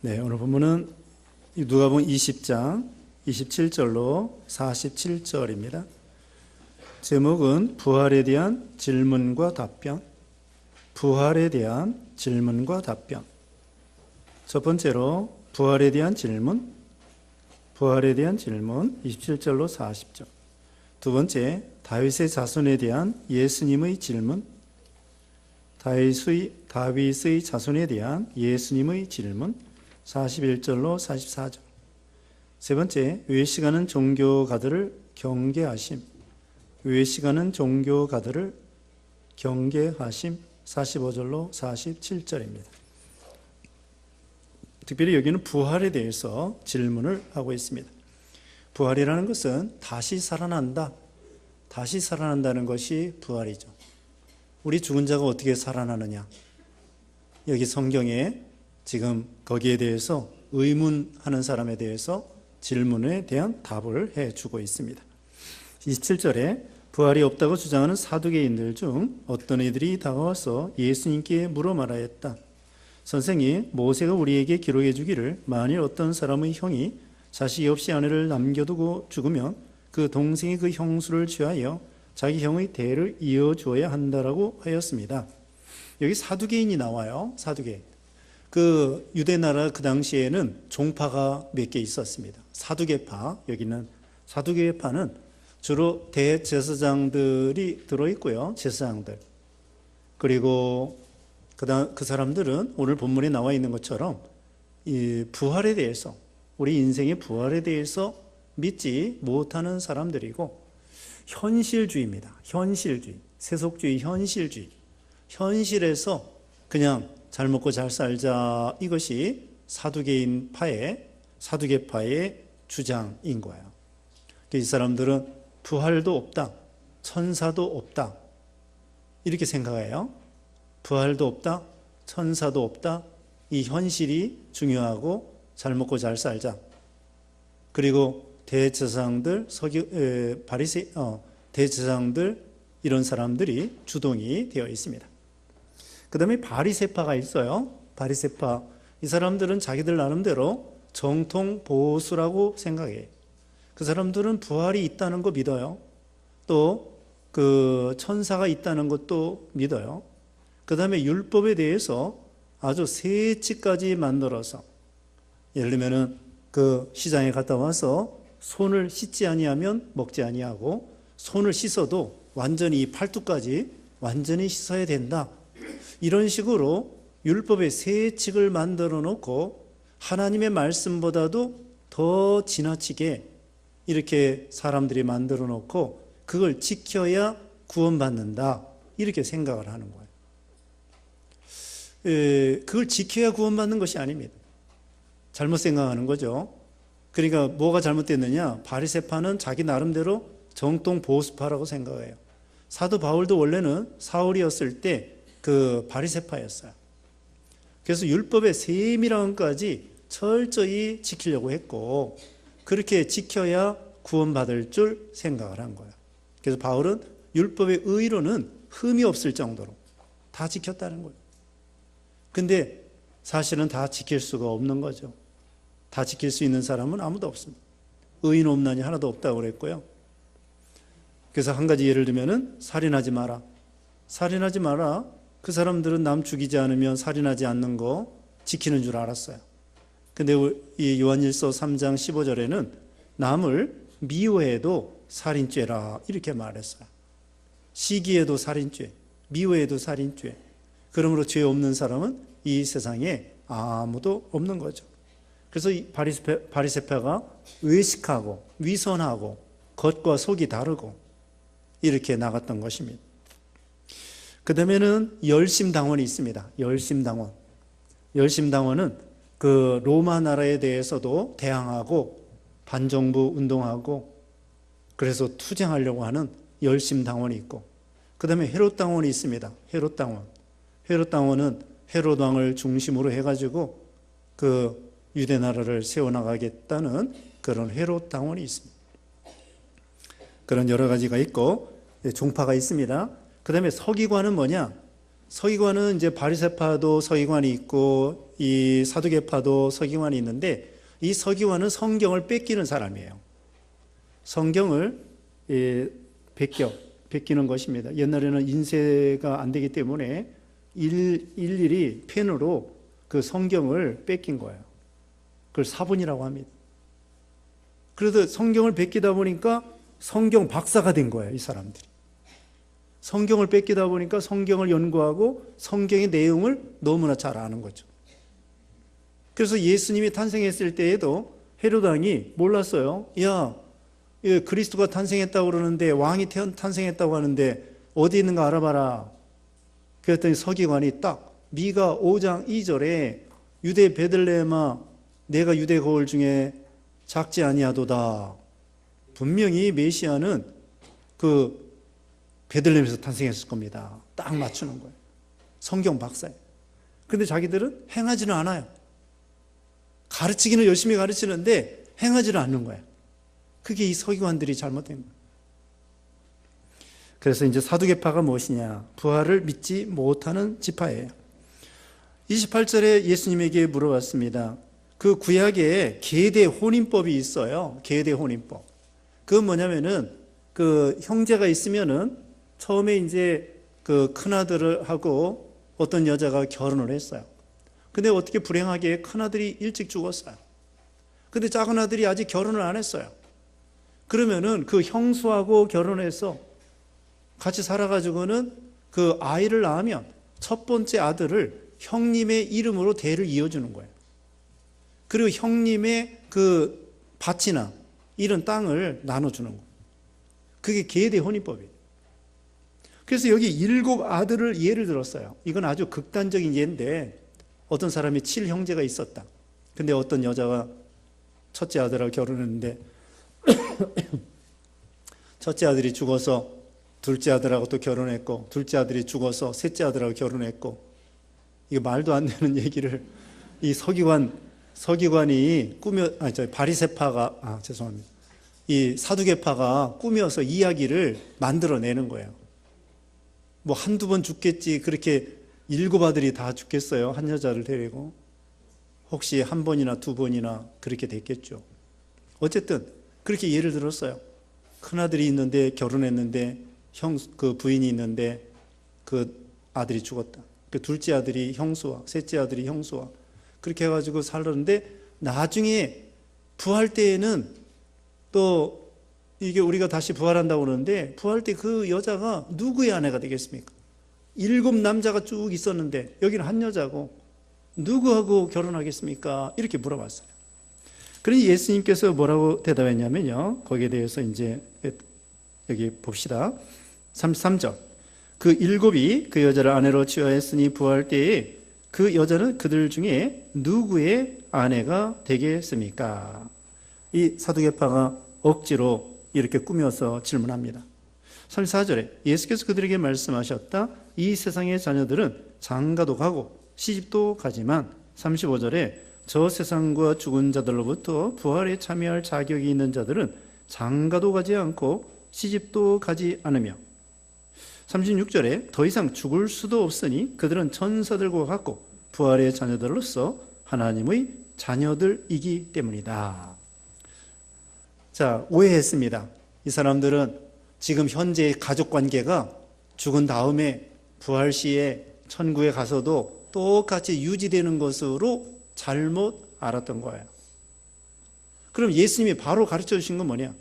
네, 오늘 본문은 누가복음 20장 27절로 47절입니다. 제목은 부활에 대한 질문과 답변. 부활에 대한 질문과 답변. 첫 번째로 부활에 대한 질문. 부활에 대한 질문 27절로 40절. 두 번째, 다윗의 자손에 대한 예수님의 질문. 다윗의 자손에 대한 예수님의 질문 41절로 44절. 세 번째, 외식하는 종교가들을 경계하심. 외식하는 종교가들을 경계하심 45절로 47절입니다. 특별히 여기는 부활에 대해서 질문을 하고 있습니다. 부활이라는 것은 다시 살아난다. 다시 살아난다는 것이 부활이죠. 우리 죽은 자가 어떻게 살아나느냐? 여기 성경에 지금 거기에 대해서 의문하는 사람에 대해서 질문에 대한 답을 해주고 있습니다. 27절에 부활이 없다고 주장하는 사두개인들 중 어떤 이들이 다가와서 예수님께 물어 말하였다. 선생님, 모세가 우리에게 기록해 주기를 만일 어떤 사람의 형이 자식이 없이 아내를 남겨두고 죽으면 그 동생이 그 형수를 취하여 자기 형의 대를 이어주어야 한다라고 하였습니다. 여기 사두개인이 나와요. 사두개인. 그 유대나라 그 당시에는 종파가 몇 개 있었습니다. 사두개파, 여기는 사두개파는 주로 대제사장들이 들어있고요. 제사장들. 그리고 그 사람들은 오늘 본문에 나와 있는 것처럼 이 부활에 대해서, 우리 인생의 부활에 대해서 믿지 못하는 사람들이고, 현실주의입니다. 현실주의, 세속주의, 현실주의. 현실에서 그냥 잘 먹고 잘 살자, 이것이 사두개파의 주장인 거예요. 이 사람들은 부활도 없다, 천사도 없다, 이렇게 생각해요. 부활도 없다, 천사도 없다, 이 현실이 중요하고 잘 먹고 잘 살자. 그리고 대제사장들, 대제사장들, 이런 사람들이 주동이 되어 있습니다. 그 다음에 바리새파가 있어요. 바리새파. 이 사람들은 자기들 나름대로 정통 보수라고 생각해요. 그 사람들은 부활이 있다는 거 믿어요. 또 그 천사가 있다는 것도 믿어요. 그 다음에 율법에 대해서 아주 세치까지 만들어서, 예를 들면은 그 시장에 갔다 와서 손을 씻지 아니하면 먹지 아니하고, 손을 씻어도 완전히 팔뚝까지 완전히 씻어야 된다. 이런 식으로 율법의 세칙을 만들어 놓고 하나님의 말씀보다도 더 지나치게 이렇게 사람들이 만들어 놓고 그걸 지켜야 구원받는다, 이렇게 생각을 하는 거예요. 그걸 지켜야 구원받는 것이 아닙니다. 잘못 생각하는 거죠. 그러니까 뭐가 잘못됐느냐? 바리새파는 자기 나름대로 정통 보수파라고 생각해요. 사도 바울도 원래는 사울이었을 때 그 바리새파였어요. 그래서 율법의 세밀함까지 철저히 지키려고 했고, 그렇게 지켜야 구원받을 줄 생각을 한 거예요. 그래서 바울은 율법의 의로는 흠이 없을 정도로 다 지켰다는 거예요. 근데 사실은 다 지킬 수가 없는 거죠. 다 지킬 수 있는 사람은 아무도 없습니다. 의인 없나니 하나도 없다고 그랬고요. 그래서 한 가지 예를 들면은 살인하지 마라. 살인하지 마라. 그 사람들은 남 죽이지 않으면 살인하지 않는 거 지키는 줄 알았어요. 근데 이 요한일서 3장 15절에는 남을 미워해도 살인죄라, 이렇게 말했어요. 시기에도 살인죄, 미워해도 살인죄. 그러므로 죄 없는 사람은 이 세상에 아무도 없는 거죠. 그래서 이 바리새파가 외식하고 위선하고 겉과 속이 다르고 이렇게 나갔던 것입니다. 그 다음에는 열심당원이 있습니다. 열심당원. 열심당원은 그 로마 나라에 대해서도 대항하고 반정부 운동하고 그래서 투쟁하려고 하는 열심당원이 있고, 그 다음에 헤롯당원이 있습니다. 헤롯당원. 헤롯당원은 헤롯 왕을 중심으로 해가지고 그 유대 나라를 세워나가겠다는 그런 헤롯당원이 있습니다. 그런 여러 가지가 있고 종파가 있습니다. 그 다음에 서기관은 뭐냐? 서기관은 이제 바리새파도 서기관이 있고 이 사두개파도 서기관이 있는데 이 서기관은 성경을 뺏기는 사람이에요. 성경을 베끼는 것입니다. 옛날에는 인쇄가 안 되기 때문에 일일이 펜으로 그 성경을 뺏긴 거예요. 그걸 사본이라고 합니다. 그래서 성경을 뺏기다 보니까 성경 박사가 된 거예요, 이 사람들이. 성경을 뺏기다 보니까 성경을 연구하고 성경의 내용을 너무나 잘 아는 거죠. 그래서 예수님이 탄생했을 때에도 헤롯 왕이 몰랐어요. 야, 그리스도가 탄생했다고 그러는데, 왕이 탄생했다고 하는데 어디 있는가 알아봐라. 그랬더니 서기관이 딱 미가 5장 2절에 유대 베들레헴아 내가 유대 거울 중에 작지 아니하도다. 분명히 메시아는 그 베들레헴에서 탄생했을 겁니다. 딱 맞추는 거예요. 성경 박사예요. 그런데 자기들은 행하지는 않아요. 가르치기는 열심히 가르치는데 행하지는 않는 거예요. 그게 이 서기관들이 잘못된 거예요. 그래서 이제 사두개파가 무엇이냐? 부활을 믿지 못하는 지파예요. 28절에 예수님에게 물어봤습니다. 그 구약에 계대 혼인법이 있어요. 계대 혼인법. 그건 뭐냐면은 그 형제가 있으면은 처음에 이제 그 큰아들을 하고 어떤 여자가 결혼을 했어요. 근데 어떻게 불행하게 큰아들이 일찍 죽었어요. 근데 작은아들이 아직 결혼을 안 했어요. 그러면은 그 형수하고 결혼해서 같이 살아가지고는 그 아이를 낳으면 첫 번째 아들을 형님의 이름으로 대를 이어주는 거예요. 그리고 형님의 그 밭이나 이런 땅을 나눠주는 거예요. 그게 계대 혼인법이에요. 그래서 여기 7 아들을 예를 들었어요. 이건 아주 극단적인 예인데 어떤 사람이 7형제가 있었다. 근데 어떤 여자가 첫째 아들하고 결혼했는데 첫째 아들이 죽어서 둘째 아들하고 또 결혼했고 둘째 아들이 죽어서 셋째 아들하고 결혼했고 이거 말도 안 되는 얘기를 이 서기관이 바리새파가 죄송합니다. 이 사두개파가 꾸며서 이야기를 만들어내는 거예요. 뭐 한두 번 죽겠지 그렇게 7 아들이 다 죽겠어요? 한 여자를 데리고. 혹시 한 번이나 두 번이나 그렇게 됐겠죠. 어쨌든 그렇게 예를 들었어요. 큰아들이 있는데 결혼했는데 그 부인이 있는데 그 아들이 죽었다. 그 둘째 아들이 형수와 셋째 아들이 형수와 그렇게 해가지고 살았는데 나중에 부활 때에는 또 이게 우리가 다시 부활한다고 그러는데 부활 때 그 여자가 누구의 아내가 되겠습니까? 7 남자가 쭉 있었는데 여기는 한 여자고 누구하고 결혼하겠습니까? 이렇게 물어봤어요. 그러니 예수님께서 뭐라고 대답했냐면요. 거기에 대해서 이제 여기 봅시다. 33절. 그 7이 그 여자를 아내로 취하였으니 부활 때에 그 여자는 그들 중에 누구의 아내가 되겠습니까? 이 사두개파가 억지로 이렇게 꾸며서 질문합니다. 34절에 예수께서 그들에게 말씀하셨다. 이 세상의 자녀들은 장가도 가고 시집도 가지만 35절에 저 세상과 죽은 자들로부터 부활에 참여할 자격이 있는 자들은 장가도 가지 않고 시집도 가지 않으며 36절에 더 이상 죽을 수도 없으니 그들은 천사들과 같고 부활의 자녀들로서 하나님의 자녀들이기 때문이다. 자, 오해했습니다. 이 사람들은 지금 현재의 가족관계가 죽은 다음에 부활 시에 천국에 가서도 똑같이 유지되는 것으로 잘못 알았던 거예요. 그럼 예수님이 바로 가르쳐 주신 건 뭐냐?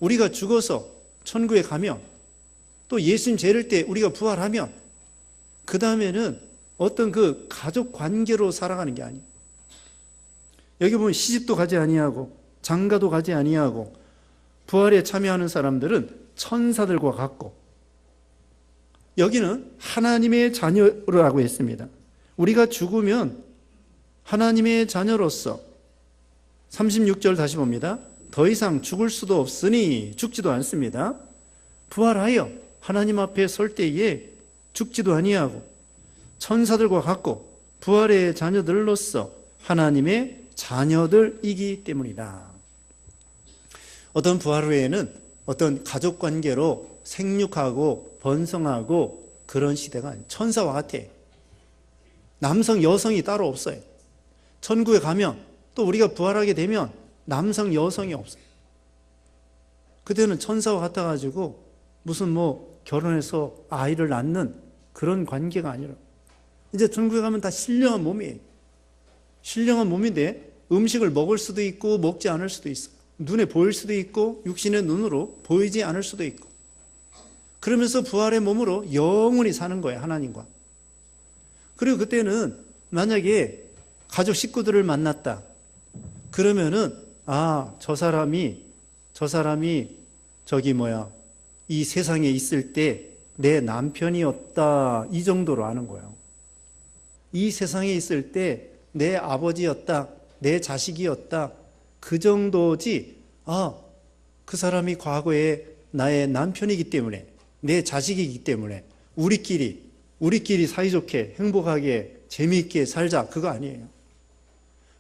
우리가 죽어서 천국에 가면 또 예수님 재릴 때 우리가 부활하면 그 다음에는 어떤 그 가족 관계로 살아가는 게 아니에요. 여기 보면 시집도 가지 아니하고 장가도 가지 아니하고 부활에 참여하는 사람들은 천사들과 같고 여기는 하나님의 자녀라고 했습니다. 우리가 죽으면 하나님의 자녀로서 36절 다시 봅니다. 더 이상 죽을 수도 없으니 죽지도 않습니다. 부활하여 하나님 앞에 설 때에 죽지도 아니하고 천사들과 같고 부활의 자녀들로서 하나님의 자녀들이기 때문이다. 어떤 부활 후에는 어떤 가족관계로 생육하고 번성하고 그런 시대가 아니에요. 천사와 같아. 남성, 여성이 따로 없어요. 천국에 가면 또 우리가 부활하게 되면 남성, 여성이 없어요. 그때는 천사와 같아가지고 무슨 뭐 결혼해서 아이를 낳는 그런 관계가 아니라 이제 천국에 가면 다 신령한 몸이에요. 신령한 몸인데 음식을 먹을 수도 있고 먹지 않을 수도 있어요. 눈에 보일 수도 있고 육신의 눈으로 보이지 않을 수도 있고 그러면서 부활의 몸으로 영원히 사는 거예요. 하나님과. 그리고 그때는 만약에 가족 식구들을 만났다. 그러면은 저 사람이 이 세상에 있을 때 내 남편이었다. 이 정도로 아는 거예요. 이 세상에 있을 때 내 아버지였다. 내 자식이었다. 그 정도지. 그 사람이 과거에 나의 남편이기 때문에 내 자식이기 때문에 우리끼리 사이좋게 행복하게 재미있게 살자. 그거 아니에요.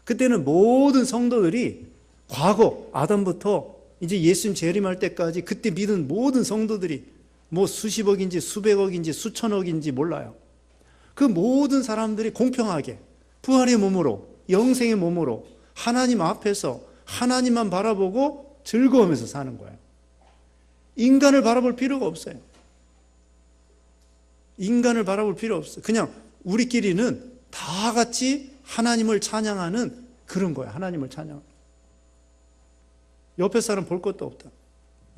그때는 모든 성도들이 과거 아담부터 이제 예수님 재림할 때까지 그때 믿은 모든 성도들이 뭐 수십억인지 수백억인지 수천억인지 몰라요. 그 모든 사람들이 공평하게 부활의 몸으로 영생의 몸으로 하나님 앞에서 하나님만 바라보고 즐거우면서 사는 거예요. 인간을 바라볼 필요가 없어요. 인간을 바라볼 필요 없어요. 그냥 우리끼리는 다 같이 하나님을 찬양하는 그런 거예요. 하나님을 찬양. 옆에 사람 볼 것도 없다.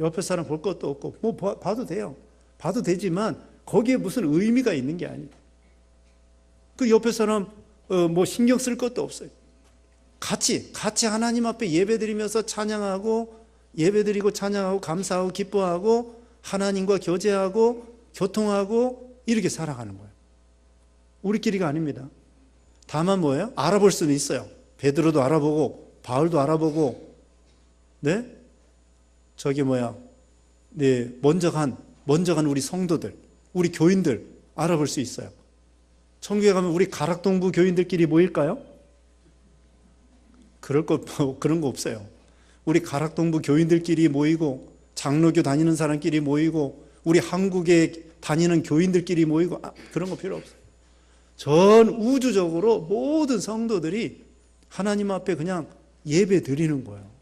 옆에 사람 볼 것도 없고 뭐 봐도 돼요. 봐도 되지만 거기에 무슨 의미가 있는 게 아니에요. 그 옆에 사람 뭐 신경 쓸 것도 없어요. 같이 하나님 앞에 예배드리면서 찬양하고 예배드리고 찬양하고 감사하고 기뻐하고 하나님과 교제하고 교통하고 이렇게 살아가는 거예요. 우리끼리가 아닙니다. 다만 뭐예요? 알아볼 수는 있어요. 베드로도 알아보고 바울도 알아보고 먼저 간 우리 성도들, 우리 교인들 알아볼 수 있어요. 천국에 가면 우리 가락동부 교인들끼리 모일까요? 그런 거 없어요. 우리 가락동부 교인들끼리 모이고 장로교 다니는 사람끼리 모이고 우리 한국에 다니는 교인들끼리 모이고 그런 거 필요 없어요. 전 우주적으로 모든 성도들이 하나님 앞에 그냥 예배 드리는 거예요.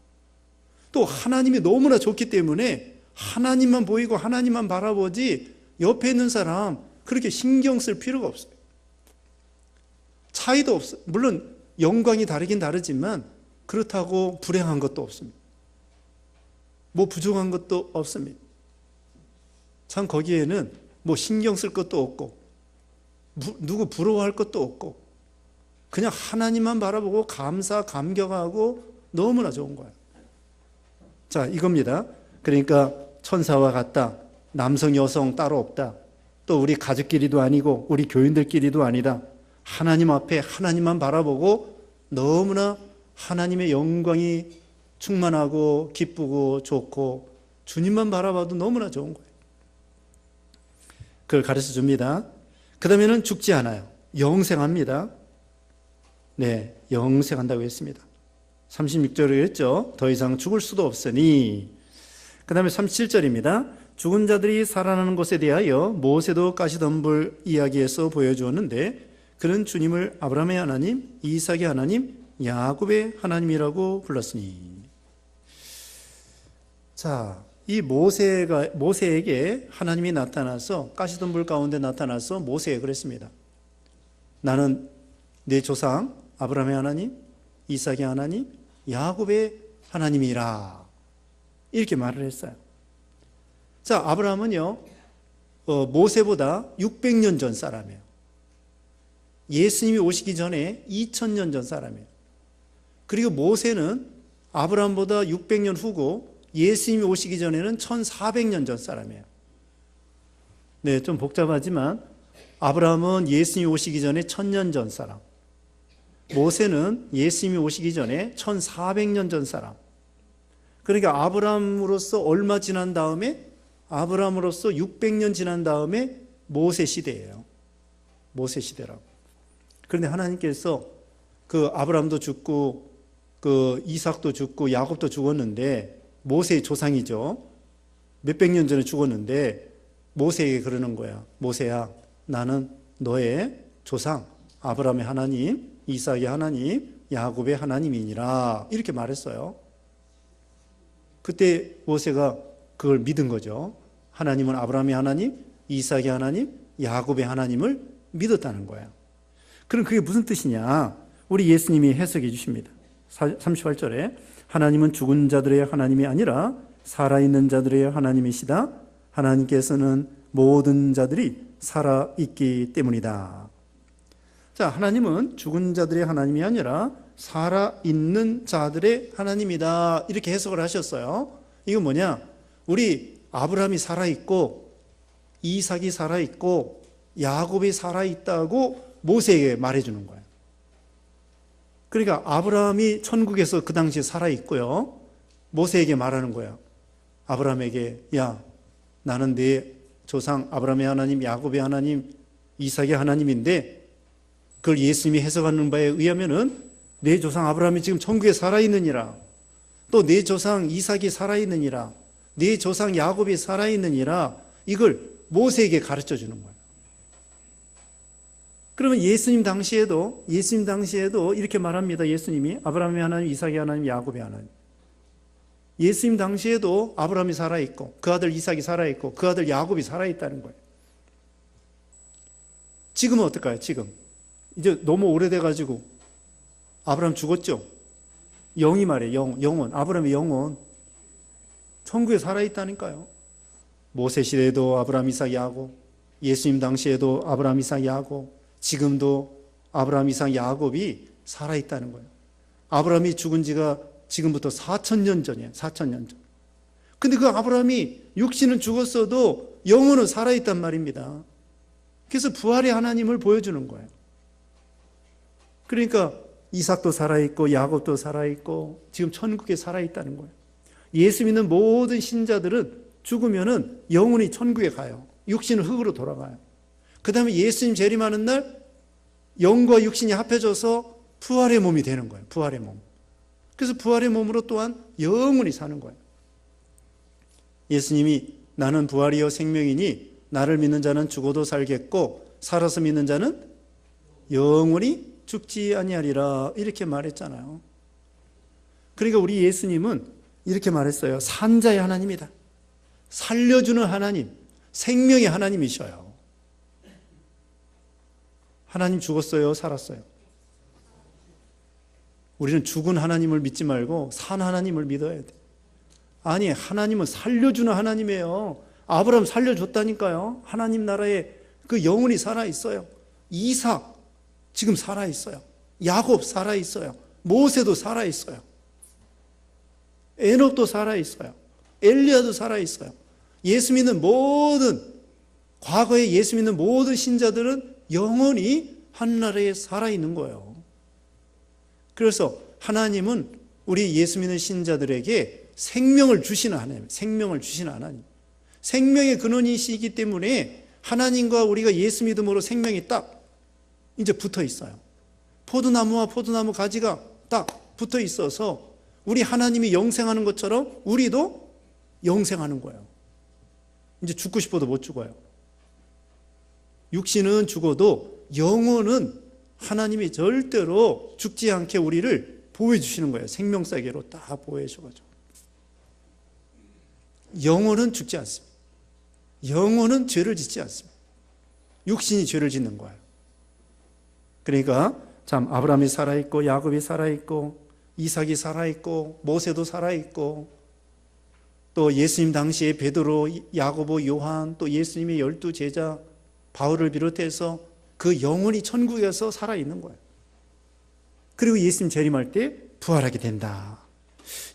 또 하나님이 너무나 좋기 때문에 하나님만 보이고 하나님만 바라보지 옆에 있는 사람 그렇게 신경 쓸 필요가 없어요. 차이도 없어요. 물론 영광이 다르긴 다르지만 그렇다고 불행한 것도 없습니다. 뭐 부족한 것도 없습니다. 참 거기에는 뭐 신경 쓸 것도 없고 누구 부러워할 것도 없고 그냥 하나님만 바라보고 감격하고 너무나 좋은 거예요. 자, 이겁니다. 그러니까 천사와 같다. 남성, 여성 따로 없다. 또 우리 가족끼리도 아니고 우리 교인들끼리도 아니다. 하나님 앞에 하나님만 바라보고 너무나 하나님의 영광이 충만하고 기쁘고 좋고 주님만 바라봐도 너무나 좋은 거예요. 그걸 가르쳐 줍니다. 그 다음에는 죽지 않아요. 영생합니다. 네, 영생한다고 했습니다. 36절에 했죠. 더 이상 죽을 수도 없으니. 그 다음에 37절입니다. 죽은 자들이 살아나는 것에 대하여 모세도 가시덤불 이야기에서 보여주었는데 그는 주님을 아브라함의 하나님, 이삭의 하나님, 야곱의 하나님이라고 불렀으니. 자, 이 모세에게 하나님이 나타나서 가시덤불 가운데 나타나서 모세에게 그랬습니다. 나는 내 조상 아브라함의 하나님, 이삭의 하나님, 야곱의 하나님이라 이렇게 말을 했어요. 자, 아브라함은요 모세보다 600년 전 사람이에요. 예수님이 오시기 전에 2000년 전 사람이에요. 그리고 모세는 아브라함보다 600년 후고 예수님이 오시기 전에는 1400년 전 사람이에요. 네, 좀 복잡하지만 아브라함은 예수님이 오시기 전에 1000년 전 사람, 모세는 예수님이 오시기 전에 1400년 전 사람. 그러니까 아브라함으로서 얼마 지난 다음에 아브라함으로서 600년 지난 다음에 모세 시대예요. 모세 시대라고. 그런데 하나님께서 그 아브라함도 죽고 그 이삭도 죽고 야곱도 죽었는데 모세의 조상이죠. 몇백 년 전에 죽었는데 모세에게 그러는 거야. 모세야, 나는 너의 조상 아브라함의 하나님, 이삭의 하나님, 야곱의 하나님이니라 이렇게 말했어요. 그때 모세가 그걸 믿은 거죠. 하나님은 아브라함의 하나님, 이삭의 하나님, 야곱의 하나님을 믿었다는 거예요. 그럼 그게 무슨 뜻이냐? 우리 예수님이 해석해 주십니다. 38절에 하나님은 죽은 자들의 하나님이 아니라 살아있는 자들의 하나님이시다. 하나님께서는 모든 자들이 살아있기 때문이다. 자, 하나님은 죽은 자들의 하나님이 아니라 살아있는 자들의 하나님이다. 이렇게 해석을 하셨어요. 이건 뭐냐? 우리 아브라함이 살아있고 이삭이 살아있고 야곱이 살아있다고 모세에게 말해주는 거예요. 그러니까 아브라함이 천국에서 그 당시에 살아있고요. 모세에게 말하는 거예요. 아브라함에게 야, 나는 네 조상 아브라함의 하나님, 야곱의 하나님, 이삭의 하나님인데 그걸 예수님이 해석하는 바에 의하면은 내 조상 아브라함이 지금 천국에 살아있느니라. 또 내 조상 이삭이 살아있느니라. 내 조상 야곱이 살아있느니라. 이걸 모세에게 가르쳐 주는 거예요. 그러면 예수님 당시에도 이렇게 말합니다. 예수님이 아브라함의 하나님, 이삭의 하나님, 야곱의 하나님. 예수님 당시에도 아브라함이 살아있고 그 아들 이삭이 살아있고 그 아들 야곱이 살아있다는 거예요. 지금은 어떨까요? 지금 이제 너무 오래돼가지고 아브라함 죽었죠? 영이 말이에요. 영혼. 아브라함의 영혼 천국에 살아있다니까요. 모세 시대에도 아브라함, 이삭, 야곱, 예수님 당시에도 아브라함, 이삭, 야곱, 지금도 아브라함, 이삭, 야곱이 살아있다는 거예요. 아브라함이 죽은 지가 지금부터 4,000년 전이에요. 4,000년 전. 근데 그 아브라함이 육신은 죽었어도 영혼은 살아있단 말입니다. 그래서 부활의 하나님을 보여주는 거예요. 그러니까 이삭도 살아있고 야곱도 살아있고 지금 천국에 살아있다는 거예요. 예수 믿는 모든 신자들은 죽으면은 영혼이 천국에 가요. 육신은 흙으로 돌아가요. 그 다음에 예수님 재림하는 날 영과 육신이 합해져서 부활의 몸이 되는 거예요. 부활의 몸. 그래서 부활의 몸으로 또한 영원히 사는 거예요. 예수님이 나는 부활이요 생명이니 나를 믿는 자는 죽어도 살겠고 살아서 믿는 자는 영원히 죽지 아니하리라 이렇게 말했잖아요. 그러니까 우리 예수님은 이렇게 말했어요. 산자의 하나님이다. 살려주는 하나님, 생명의 하나님이셔요. 하나님 죽었어요? 살았어요? 우리는 죽은 하나님을 믿지 말고 산 하나님을 믿어야 돼. 아니, 하나님은 살려주는 하나님이에요. 아브라함 살려줬다니까요. 하나님 나라에 그 영혼이 살아있어요. 이삭 지금 살아있어요. 야곱 살아있어요. 모세도 살아있어요. 에녹도 살아있어요. 엘리야도 살아있어요. 예수 믿는 모든 과거에 예수 믿는 모든 신자들은 영원히 하늘나라에 살아있는 거예요. 그래서 하나님은 우리 예수 믿는 신자들에게 생명을 주시는 하나님, 생명을 주시는 하나님. 생명의 근원이시기 때문에 하나님과 우리가 예수 믿음으로 생명이 딱 이제 붙어 있어요. 포도나무와 포도나무 가지가 딱 붙어 있어서 우리 하나님이 영생하는 것처럼 우리도 영생하는 거예요. 이제 죽고 싶어도 못 죽어요. 육신은 죽어도 영혼은 하나님이 절대로 죽지 않게 우리를 보호해 주시는 거예요. 생명사계로 딱 보호해 주셔가지고. 영혼은 죽지 않습니다. 영혼은 죄를 짓지 않습니다. 육신이 죄를 짓는 거예요. 그러니까 참 아브라함이 살아있고 야곱이 살아있고 이삭이 살아있고 모세도 살아있고 또 예수님 당시에 베드로, 야고보, 요한 또 예수님의 12제자 바울을 비롯해서 그 영혼이 천국에서 살아있는 거예요. 그리고 예수님 재림할 때 부활하게 된다.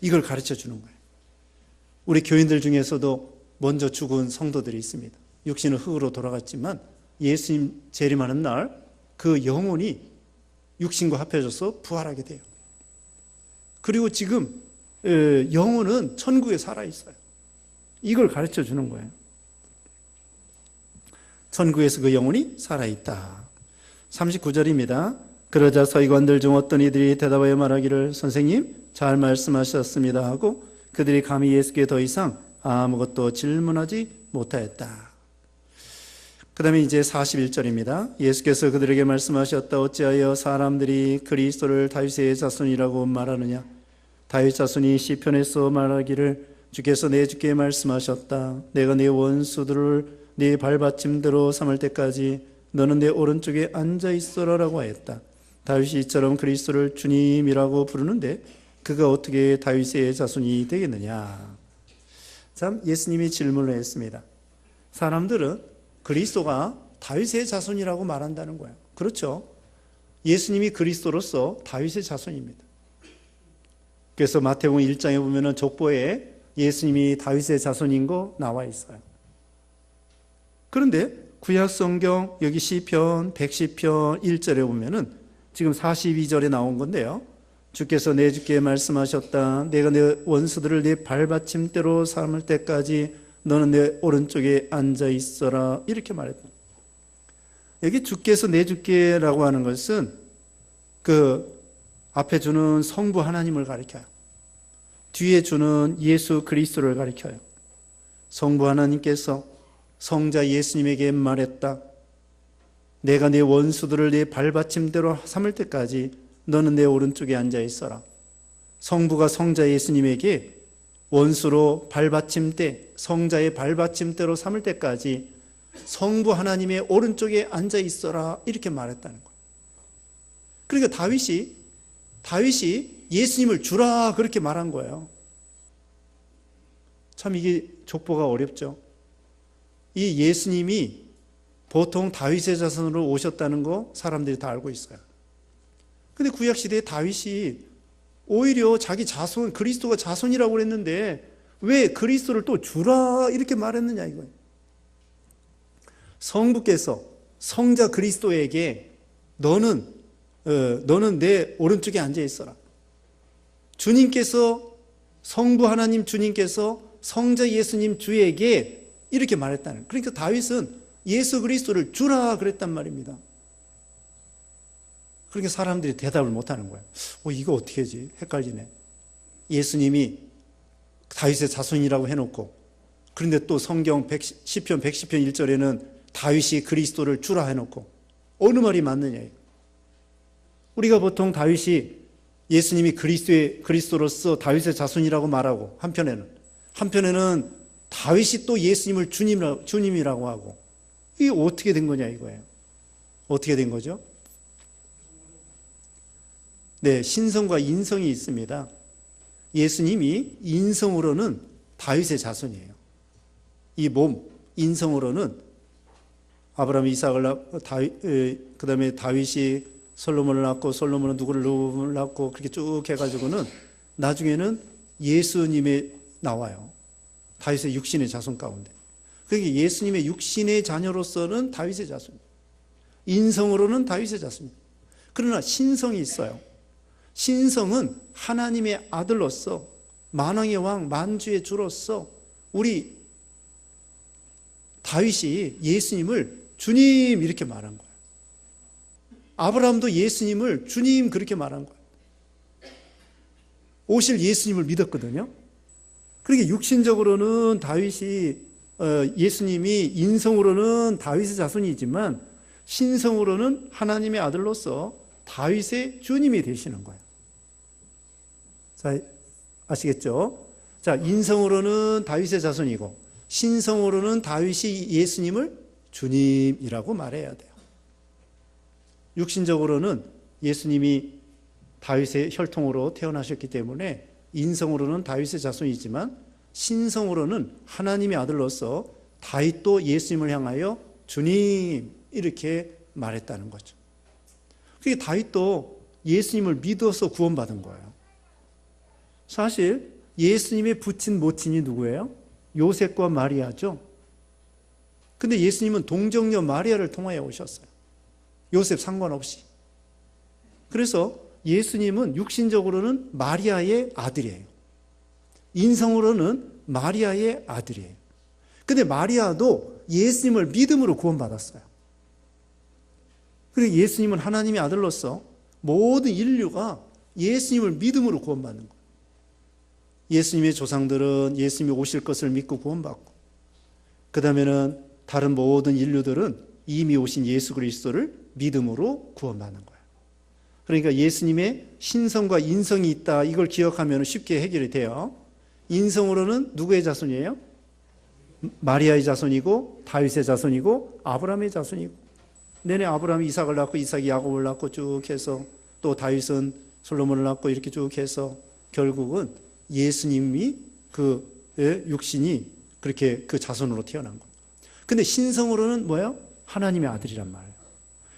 이걸 가르쳐 주는 거예요. 우리 교인들 중에서도 먼저 죽은 성도들이 있습니다. 육신은 흙으로 돌아갔지만 예수님 재림하는 날 그 영혼이 육신과 합해져서 부활하게 돼요. 그리고 지금 영혼은 천국에 살아있어요. 이걸 가르쳐 주는 거예요. 천국에서 그 영혼이 살아있다. 39절입니다. 그러자 서기관들 중 어떤 이들이 대답하여 말하기를 선생님 잘 말씀하셨습니다 하고 그들이 감히 예수께 더 이상 아무것도 질문하지 못하였다. 그 다음에 이제 41절입니다. 예수께서 그들에게 말씀하셨다. 어찌하여 사람들이 그리스도를 다윗의 자손이라고 말하느냐. 다윗 자손이 시편에서 말하기를 주께서 내 주께 말씀하셨다. 내가 네 원수들을 네 발받침대로 삼을 때까지 너는 내 오른쪽에 앉아 있어라라고 하였다. 다윗이 이처럼 그리스도를 주님이라고 부르는데 그가 어떻게 다윗의 자손이 되겠느냐. 참 예수님이 질문을 했습니다. 사람들은 그리스도가 다윗의 자손이라고 말한다는 거예요. 그렇죠. 예수님이 그리스도로서 다윗의 자손입니다. 그래서 마태복음 1장에 보면은 족보에 예수님이 다윗의 자손인 거 나와 있어요. 그런데 구약 성경 여기 시편 110편 1절에 보면은 지금 42절에 나온 건데요. 주께서 내 주께 말씀하셨다. 내가 내 원수들을 네 발받침대로 삼을 때까지 너는 내 오른쪽에 앉아 있어라. 이렇게 말했다. 여기 주께서 내 주께라고 하는 것은 그 앞에 주는 성부 하나님을 가리켜요. 뒤에 주는 예수 그리스도를 가리켜요. 성부 하나님께서 성자 예수님에게 말했다. 내가 네 원수들을 네 발받침대로 삼을 때까지 너는 내 오른쪽에 앉아 있어라. 성부가 성자 예수님에게 원수로 발받침대, 성자의 발받침대로 삼을 때까지 성부 하나님의 오른쪽에 앉아 있어라 이렇게 말했다는 거예요. 그러니까 다윗이 예수님을 주라 그렇게 말한 거예요. 참 이게 족보가 어렵죠. 이 예수님이 보통 다윗의 자손으로 오셨다는 거 사람들이 다 알고 있어요. 근데 구약시대에 다윗이 오히려 자기 자손, 그리스도가 자손이라고 그랬는데 왜 그리스도를 또 주라 이렇게 말했느냐 이거예요. 성부께서 성자 그리스도에게 너는 내 오른쪽에 앉아 있어라. 주님께서 성부 하나님 주님께서 성자 예수님 주에게 이렇게 말했다는. 그러니까 다윗은 예수 그리스도를 주라 그랬단 말입니다. 그러니까 사람들이 대답을 못하는 거예요. 이거 어떻게 하지? 헷갈리네. 예수님이 다윗의 자손이라고 해놓고 그런데 또 성경 시편 110편 1절에는 다윗이 그리스도를 주라 해놓고 어느 말이 맞느냐. 우리가 보통 다윗이 예수님이 그리스도로서 다윗의 자손이라고 말하고 한편에는 다윗이 또 예수님을 주님이라고 하고 이게 어떻게 된 거냐 이거예요. 어떻게 된 거죠? 네, 신성과 인성이 있습니다. 예수님이 인성으로는 다윗의 자손이에요. 이 몸, 인성으로는 아브라함, 이삭을 낳고 그 다음에 다윗이 솔로몬을 낳고 솔로몬은 누구를 낳고 그렇게 쭉 해가지고는 나중에는 예수님이 나와요. 다윗의 육신의 자손 가운데. 그러니까 예수님의 육신의 자녀로서는 다윗의 자손이에요. 인성으로는 다윗의 자손이에요. 그러나 신성이 있어요. 신성은 하나님의 아들로서 만왕의 왕 만주의 주로서 우리 다윗이 예수님을 주님 이렇게 말한 거예요. 아브라함도 예수님을 주님 그렇게 말한 거예요. 오실 예수님을 믿었거든요. 그러니까 육신적으로는 다윗이 예수님이 인성으로는 다윗의 자손이지만 신성으로는 하나님의 아들로서 다윗의 주님이 되시는 거예요. 자, 아시겠죠? 자, 인성으로는 다윗의 자손이고 신성으로는 다윗이 예수님을 주님이라고 말해야 돼요. 육신적으로는 예수님이 다윗의 혈통으로 태어나셨기 때문에 인성으로는 다윗의 자손이지만 신성으로는 하나님의 아들로서 다윗도 예수님을 향하여 주님 이렇게 말했다는 거죠. 그게 다윗도 예수님을 믿어서 구원받은 거예요. 사실 예수님의 부친 모친이 누구예요? 요셉과 마리아죠. 근데 예수님은 동정녀 마리아를 통하여 오셨어요. 요셉 상관없이. 그래서 예수님은 육신적으로는 마리아의 아들이에요. 인성으로는 마리아의 아들이에요. 근데 마리아도 예수님을 믿음으로 구원받았어요. 그리고 예수님은 하나님의 아들로서 모든 인류가 예수님을 믿음으로 구원받는 거예요. 예수님의 조상들은 예수님이 오실 것을 믿고 구원받고 그 다음에는 다른 모든 인류들은 이미 오신 예수 그리스도를 믿음으로 구원받는 거예요. 그러니까 예수님의 신성과 인성이 있다, 이걸 기억하면 쉽게 해결이 돼요. 인성으로는 누구의 자손이에요? 마리아의 자손이고 다윗의 자손이고 아브라함의 자손이고, 내내 아브라함이 이삭을 낳고 이삭이 야곱을 낳고 쭉 해서 또 다윗은 솔로몬을 낳고 이렇게 쭉 해서 결국은 예수님이 그 육신이 그렇게 그 자손으로 태어난 거예요. 근데 신성으로는 뭐예요? 하나님의 아들이란 말이에요.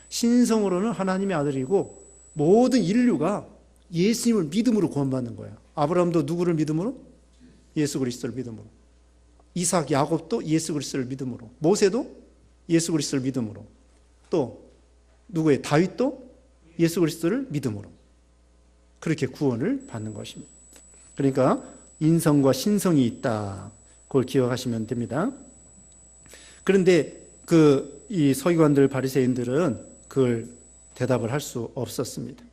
신성으로는 하나님의 아들이고 모든 인류가 예수님을 믿음으로 구원받는 거예요. 아브라함도 누구를 믿음으로? 예수 그리스도를 믿음으로. 이삭, 야곱도 예수 그리스도를 믿음으로. 모세도 예수 그리스도를 믿음으로. 또 누구의? 다윗도 예수 그리스도를 믿음으로. 그렇게 구원을 받는 것입니다. 그러니까 인성과 신성이 있다, 그걸 기억하시면 됩니다. 그런데 이 서기관들, 바리새인들은 그걸 대답을 할 수 없었습니다.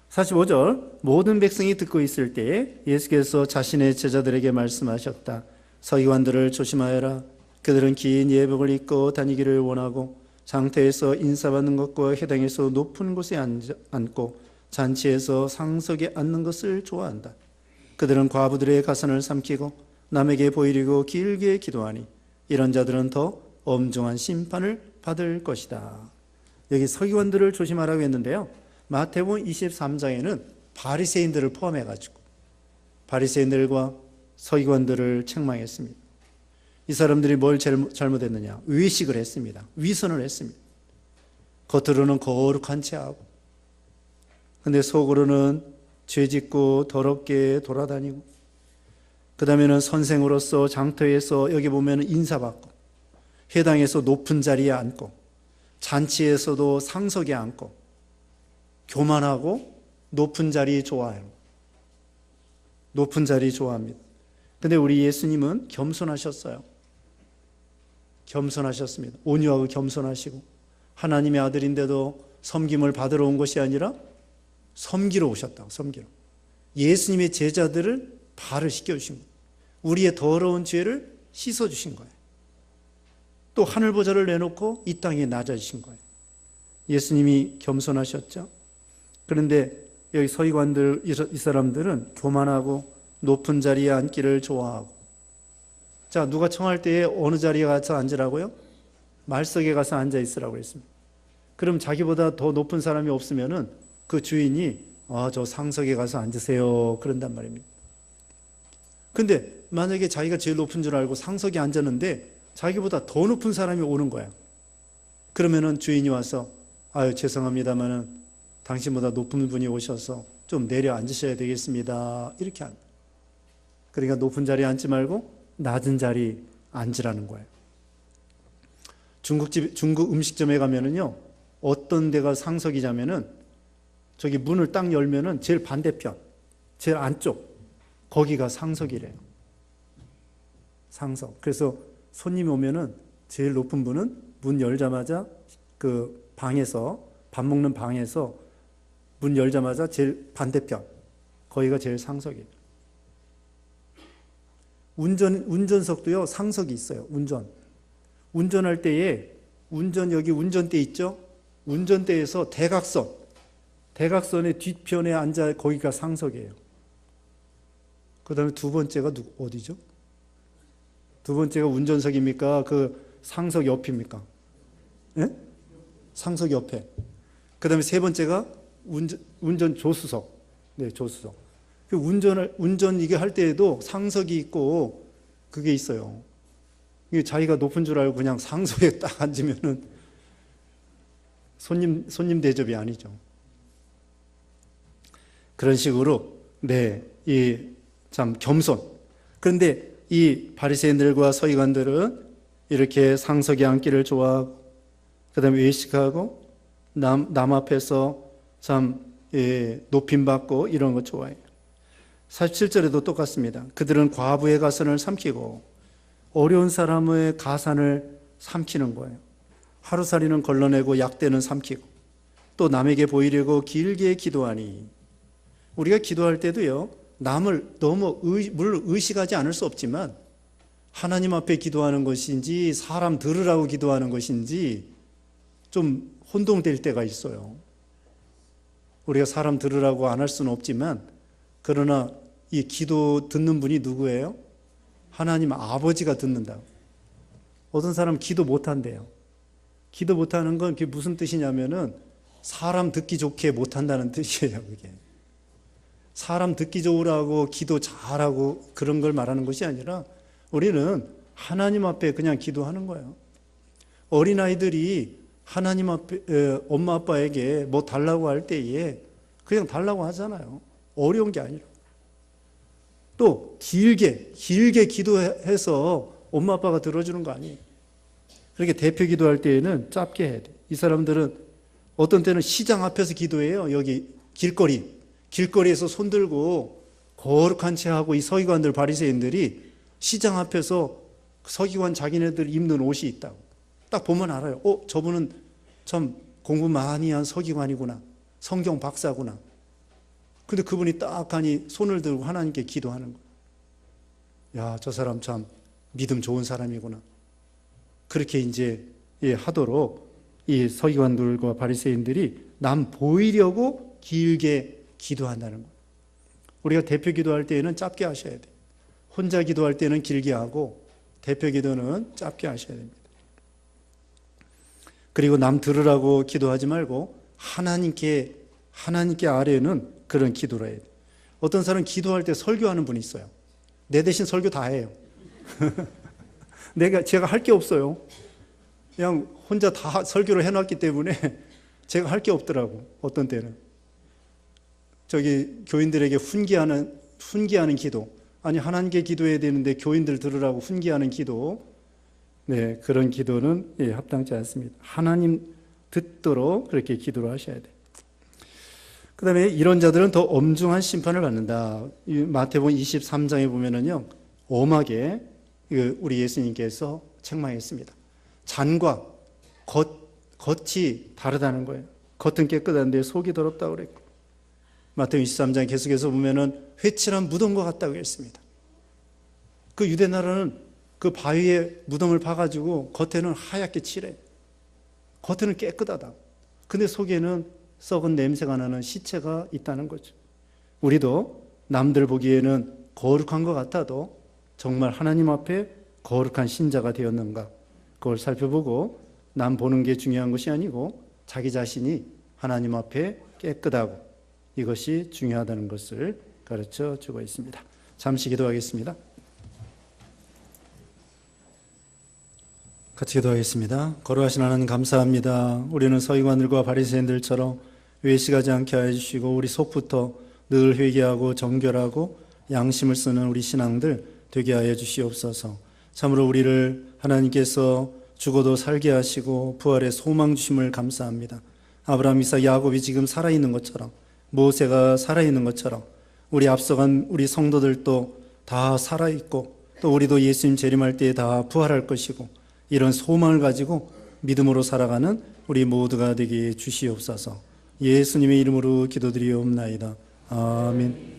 45절, 모든 백성이 듣고 있을 때에 예수께서 자신의 제자들에게 말씀하셨다. 서기관들을 조심하여라. 그들은 긴 예복을 입고 다니기를 원하고 장터에서 인사받는 것과 회당에서 높은 곳에 앉고 잔치에서 상석에 앉는 것을 좋아한다. 그들은 과부들의 가산을 삼키고 남에게 보이려고 길게 기도하니 이런 자들은 더 엄중한 심판을 받을 것이다. 여기 서기관들을 조심하라고 했는데요, 마태복음 23장에는 바리새인들을 포함해가지고 바리새인들과 서기관들을 책망했습니다. 이 사람들이 뭘 잘못했느냐? 외식을 했습니다. 위선을 했습니다. 겉으로는 거룩한 체하고 근데 속으로는 죄짓고 더럽게 돌아다니고, 그 다음에는 선생으로서 장터에서 여기 보면 인사받고, 회당에서 높은 자리에 앉고, 잔치에서도 상석에 앉고, 교만하고 높은 자리 좋아해요. 높은 자리 좋아합니다. 근데 우리 예수님은 겸손하셨어요. 겸손하셨습니다. 온유하고 겸손하시고, 하나님의 아들인데도 섬김을 받으러 온 것이 아니라 섬기러 오셨다고. 섬기러. 예수님의 제자들을 발을 씻겨주신 거예요. 우리의 더러운 죄를 씻어주신 거예요. 또 하늘보좌를 내놓고 이 땅에 낮아지신 거예요. 예수님이 겸손하셨죠. 그런데 여기 서기관들, 이 사람들은 교만하고 높은 자리에 앉기를 좋아하고, 자, 누가 청할 때에 어느 자리에 가서 앉으라고요? 말석에 가서 앉아 있으라고 했습니다. 그럼 자기보다 더 높은 사람이 없으면은 그 주인이 저 상석에 가서 앉으세요, 그런단 말입니다. 근데 만약에 자기가 제일 높은 줄 알고 상석에 앉았는데 자기보다 더 높은 사람이 오는 거야. 그러면은 주인이 와서 죄송합니다만은 당신보다 높은 분이 오셔서 좀 내려 앉으셔야 되겠습니다, 이렇게 합니다. 그러니까 높은 자리에 앉지 말고 낮은 자리에 앉으라는 거예요. 중국 음식점에 가면은요, 어떤 데가 상석이냐면은 저기 문을 딱 열면은 제일 반대편, 제일 안쪽, 거기가 상석이래요. 상석. 그래서 손님이 오면은 제일 높은 분은 문 열자마자 그 방에서, 밥 먹는 방에서 문 열자마자 제일 반대편, 거기가 제일 상석이에요. 운전석도요, 상석이 있어요. 운전할 때에 여기 운전대 있죠? 운전대에서 대각선의 뒤편에 앉아, 거기가 상석이에요. 그 다음에 두 번째가 어디죠? 두 번째가 운전석입니까? 그 상석 옆입니까? 예? 상석 옆에. 그 다음에 세 번째가 운전 조수석. 네, 조수석. 그 운전 이게 할 때에도 상석이 있고 그게 있어요. 이게 자기가 높은 줄 알고 그냥 상석에 딱 앉으면은 손님 대접이 아니죠. 그런 식으로, 네, 참 겸손. 그런데 이 바리새인들과 서기관들은 이렇게 상석에 앉기를 좋아하고, 그 다음에 외식하고, 남 앞에서 참 높임받고 이런 거 좋아해요. 47절에도 똑같습니다. 그들은 과부의 가산을 삼키고 어려운 사람의 가산을 삼키는 거예요. 하루살이는 걸러내고 약대는 삼키고, 또 남에게 보이려고 길게 기도하니, 우리가 기도할 때도요, 남을 너무 물론 의식하지 않을 수 없지만 하나님 앞에 기도하는 것인지 사람 들으라고 기도하는 것인지 좀 혼동될 때가 있어요. 우리가 사람 들으라고 안 할 수는 없지만, 그러나 이 기도 듣는 분이 누구예요? 하나님 아버지가 듣는다. 어떤 사람은 기도 못한대요. 기도 못하는 건 그게 무슨 뜻이냐면은 사람 듣기 좋게 못한다는 뜻이에요. 그게 사람 듣기 좋으라고 기도 잘하고 그런 걸 말하는 것이 아니라 우리는 하나님 앞에 그냥 기도하는 거예요. 어린아이들이 하나님 앞에 엄마 아빠에게 뭐 달라고 할 때에 그냥 달라고 하잖아요. 어려운 게 아니라. 또 길게 기도해서 엄마 아빠가 들어주는 거 아니에요. 그렇게 대표 기도할 때에는 짧게 해야 돼. 이 사람들은 어떤 때는 시장 앞에서 기도해요. 여기 길거리에서 손 들고 거룩한 채 하고 이 서기관들 바리새인들이 시장 앞에서 서기관 자기네들 입는 옷이 있다고 딱 보면 알아요. 저분은 참 공부 많이 한 서기관이구나. 성경 박사구나. 근데 그분이 딱 하니 손을 들고 하나님께 기도하는 거예요. 야, 저 사람 참 믿음 좋은 사람이구나. 그렇게 이제 하도록 이 서기관들과 바리새인들이 남 보이려고 길게 기도한다는 거예요. 우리가 대표 기도할 때에는 짧게 하셔야 돼요. 혼자 기도할 때는 길게 하고 대표 기도는 짧게 하셔야 됩니다. 그리고 남 들으라고 기도하지 말고 하나님께 아뢰는 그런 기도를 해야 돼요. 어떤 사람은 기도할 때 설교하는 분이 있어요. 내 대신 설교 다 해요. 제가 할 게 없어요. 그냥 혼자 다 설교를 해놨기 때문에 제가 할 게 없더라고. 어떤 때는 교인들에게 훈계하는 기도, 아니 하나님께 기도해야 되는데 교인들 들으라고 훈계하는 기도, 네, 그런 기도는 합당치 않습니다. 하나님 듣도록 그렇게 기도를 하셔야 돼요. 그 다음에 이런 자들은 더 엄중한 심판을 받는다. 마태복음 23장에 보면은요, 엄하게 우리 예수님께서 책망했습니다. 잔과 겉이 다르다는 거예요. 겉은 깨끗한데 속이 더럽다고 그랬고, 마태복음 23장 계속해서 보면은 회칠한 무덤과 같다고 했습니다. 그 유대 나라는 그 바위에 무덤을 파가지고 겉에는 하얗게 칠해. 겉에는 깨끗하다. 근데 속에는 썩은 냄새가 나는 시체가 있다는 거죠. 우리도 남들 보기에는 거룩한 것 같아도 정말 하나님 앞에 거룩한 신자가 되었는가, 그걸 살펴보고 남 보는 게 중요한 것이 아니고 자기 자신이 하나님 앞에 깨끗하고 이것이 중요하다는 것을 가르쳐 주고 있습니다. 잠시 기도하겠습니다. 같이 기도하겠습니다. 거룩하신 하나님 감사합니다. 우리는 서기관들과 바리새인들처럼 외식하지 않게 하여 주시고 우리 속부터 늘 회개하고 정결하고 양심을 쓰는 우리 신앙들 되게 하여 주시옵소서. 참으로 우리를 하나님께서 죽어도 살게 하시고 부활의 소망 주심을 감사합니다. 아브라함, 이삭, 야곱이 지금 살아있는 것처럼, 모세가 살아있는 것처럼 우리 앞서간 우리 성도들도 다 살아있고 또 우리도 예수님 재림할 때에 다 부활할 것이고 이런 소망을 가지고 믿음으로 살아가는 우리 모두가 되게 주시옵소서. 예수님의 이름으로 기도드리옵나이다. 아멘.